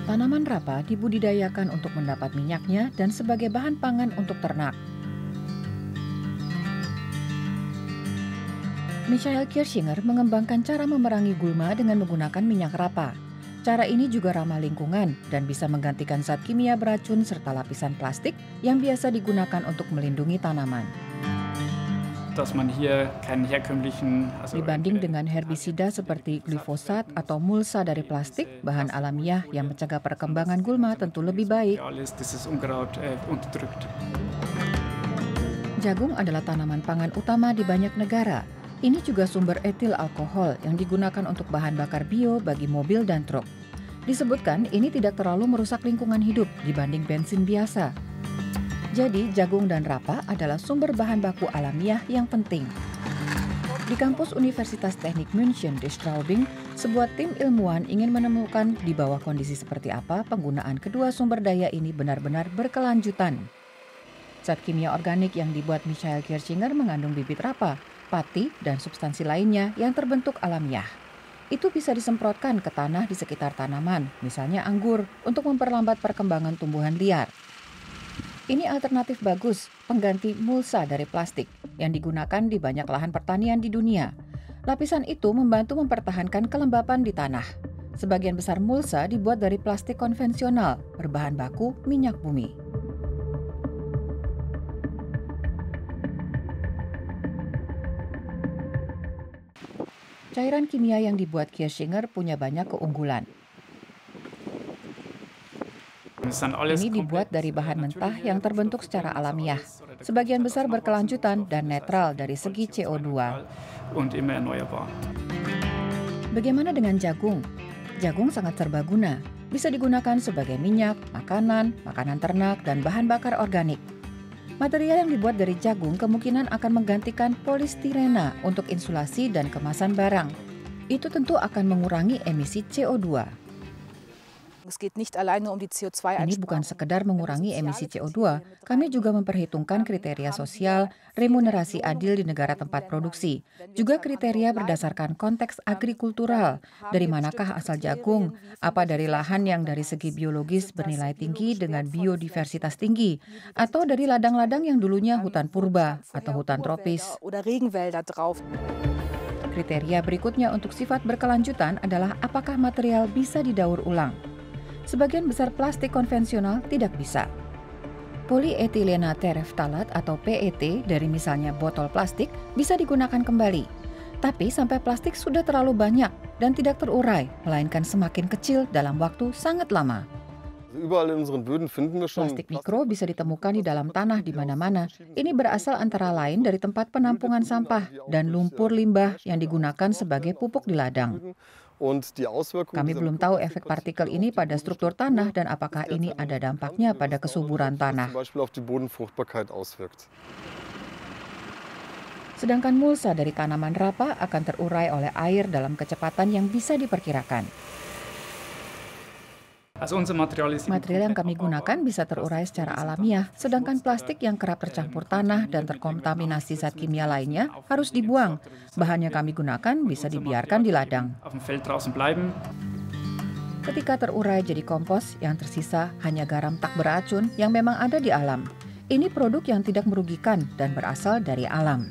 Tanaman rapa dibudidayakan untuk mendapat minyaknya dan sebagai bahan pangan untuk ternak. Michael Kirschinger mengembangkan cara memerangi gulma dengan menggunakan minyak rapa. Cara ini juga ramah lingkungan dan bisa menggantikan zat kimia beracun serta lapisan plastik yang biasa digunakan untuk melindungi tanaman. Dibanding dengan herbisida seperti glifosat atau mulsa dari plastik, bahan alamiah yang mencegah perkembangan gulma tentu lebih baik. Jagung adalah tanaman pangan utama di banyak negara. Ini juga sumber etil alkohol yang digunakan untuk bahan bakar bio bagi mobil dan truk. Disebutkan ini tidak terlalu merusak lingkungan hidup dibanding bensin biasa. Jadi, jagung dan rapa adalah sumber bahan baku alamiah yang penting. Di kampus Universitas Teknik München di Straubing, sebuah tim ilmuwan ingin menemukan di bawah kondisi seperti apa penggunaan kedua sumber daya ini benar-benar berkelanjutan. Zat kimia organik yang dibuat Michael Kirschinger mengandung bibit rapa, pati, dan substansi lainnya yang terbentuk alamiah. Itu bisa disemprotkan ke tanah di sekitar tanaman, misalnya anggur, untuk memperlambat perkembangan tumbuhan liar. Ini alternatif bagus, pengganti mulsa dari plastik, yang digunakan di banyak lahan pertanian di dunia. Lapisan itu membantu mempertahankan kelembapan di tanah. Sebagian besar mulsa dibuat dari plastik konvensional, berbahan baku minyak bumi. Cairan kimia yang dibuat Kirschinger punya banyak keunggulan. Ini dibuat dari bahan mentah yang terbentuk secara alamiah. Sebagian besar berkelanjutan dan netral dari segi CO2. Bagaimana dengan jagung? Jagung sangat serbaguna. Bisa digunakan sebagai minyak, makanan ternak, dan bahan bakar organik. Material yang dibuat dari jagung kemungkinan akan menggantikan polistirena untuk insulasi dan kemasan barang. Itu tentu akan mengurangi emisi CO2. Ini bukan sekedar mengurangi emisi CO2, kami juga memperhitungkan kriteria sosial, remunerasi adil di negara tempat produksi, juga kriteria berdasarkan konteks agrikultural, dari manakah asal jagung, apa dari lahan yang dari segi biologis bernilai tinggi dengan biodiversitas tinggi, atau dari ladang-ladang yang dulunya hutan purba atau hutan tropis. Kriteria berikutnya untuk sifat berkelanjutan adalah apakah material bisa didaur ulang. Sebagian besar plastik konvensional tidak bisa. Polietilena tereftalat atau PET dari misalnya botol plastik bisa digunakan kembali. Tapi sampai plastik sudah terlalu banyak dan tidak terurai, melainkan semakin kecil dalam waktu sangat lama. Plastik mikro bisa ditemukan di dalam tanah di mana-mana. Ini berasal antara lain dari tempat penampungan sampah dan lumpur limbah yang digunakan sebagai pupuk di ladang. Kami belum tahu efek partikel ini pada struktur tanah dan apakah ini ada dampaknya pada kesuburan tanah. Sedangkan mulsa dari tanaman rapa akan terurai oleh air dalam kecepatan yang bisa diperkirakan. Material yang kami gunakan bisa terurai secara alamiah, sedangkan plastik yang kerap tercampur tanah dan terkontaminasi zat kimia lainnya harus dibuang. Bahan yang kami gunakan bisa dibiarkan di ladang. Ketika terurai jadi kompos, yang tersisa hanya garam tak beracun yang memang ada di alam. Ini produk yang tidak merugikan dan berasal dari alam.